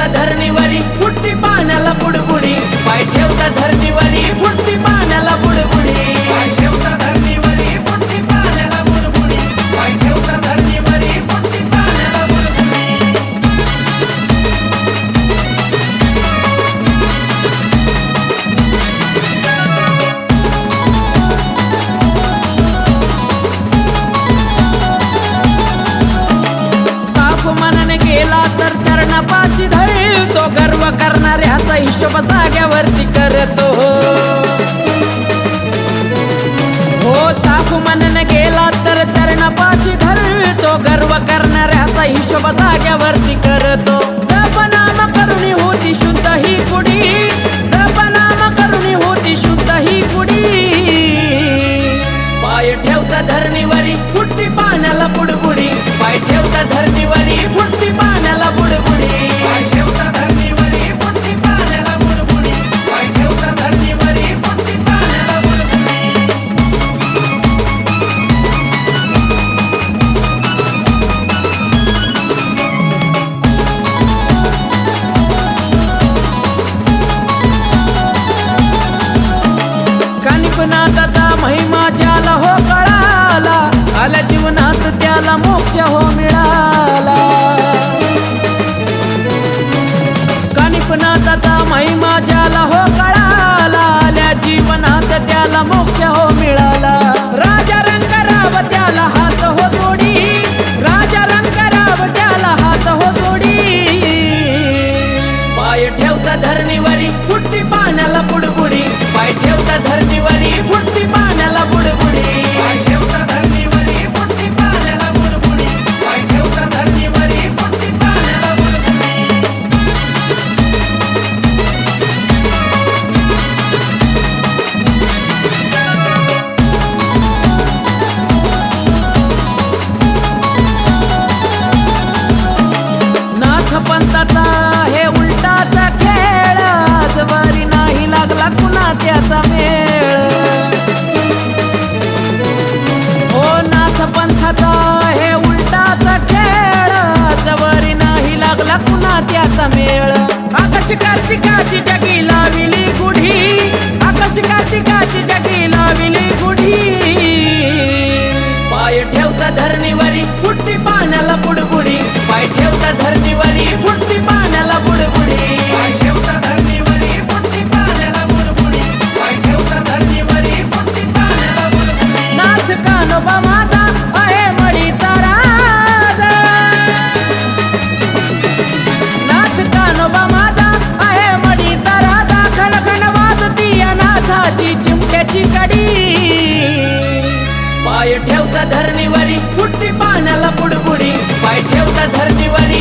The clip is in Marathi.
ठेवता धरणीवरी फुटती पाण्याला बुडबुडी पाय ठेवता धरणीवरी फुटती पाण्याला बुडबुडी पाय ठेवता धरणीवरी फुटती पाण्याला बुडबुडी पाय ठेवता धरणीवरी फुटती पाण्याला बुडबुडी साफ मनाने गेला तर चरणापाशी धरतो गर्व करणाऱ्याचा हिशोब जाग्यावरती करतो हो साफ मनाने गेला तर चरणापाशी धरतो गर्व करणाऱ्याचा हिशोब जाग्यावरती करतो जपनाम करुणी होती शुद्ध ही कुडी जपनाम करुणी होती शुद्ध ही कुडी पाय ठेवता धरणीवरी फुटती पाण्याला बुडबुडी पाय ठेवता धरणीवरी फुटती पाण्याला बुडबुडी पाय ठेवता धरणीवरी फुटती पाण्याला बुडबुडी पाय ठेवता धरणीवरी फुटती पाण्याला बुडबुडी कानिपनाथाचा महिमा ज्याला हो कळाला आल्या जीवनात त्याला मोक्ष हो मिळाला कानिपनाथाचा महिमा ज्याला हो कळाला आल्या जीवनात त्याला मोक्ष हो मिळाला राजा रंगराव त्याला हात हो जोडी राजा रंगराव त्याला हात हो जोडी पाय ठेवता धरणीवरी फुटती पाण्याला बुडबुडी पाय ठेवता धरणीवरी फुटती पाण्याला बुडबुडी पाय ठेवता धरणीवरी फुटती पाण्याला बुडबुडी पाय ठेवता धरणीवरी फुटती पाण्याला बुडबुडी नाथ पंथाचा हे उलटाचा खेळ आजवारी नाही लागला कुणा त्याचा मेळ हो नाथ पंथाचा हे उलटाचा खेळ आजवारी नाही लागला कुणा त्याचा मेळ आकाश कार्तिकाची जगी लाविली गुढी आकाश कार्तिकाची जगी लाविली गुढी पाय ठेवता धरणीवरी फुटती पाण्याला बुडबुडी पाय ठेवता धरणीवरी फुटती पाण्याला बुडबुडी पाय ठेवता धरणीवरी फुटती पाण्याला बुडबुडी पाय ठेवता धरणीवरी फुटती पाण्याला बुडबुडी नाथ कान्होबा माझा आहे मडीचा राज नाथ कान्होबा माझा आहे मडीचा राजा खण खण वाजती या नाथाची चिमट्याची कडी पाय ठेवता धरणीवरी फुटती पाण्याला बुडबुडी पाय ठेवता धरणीवरी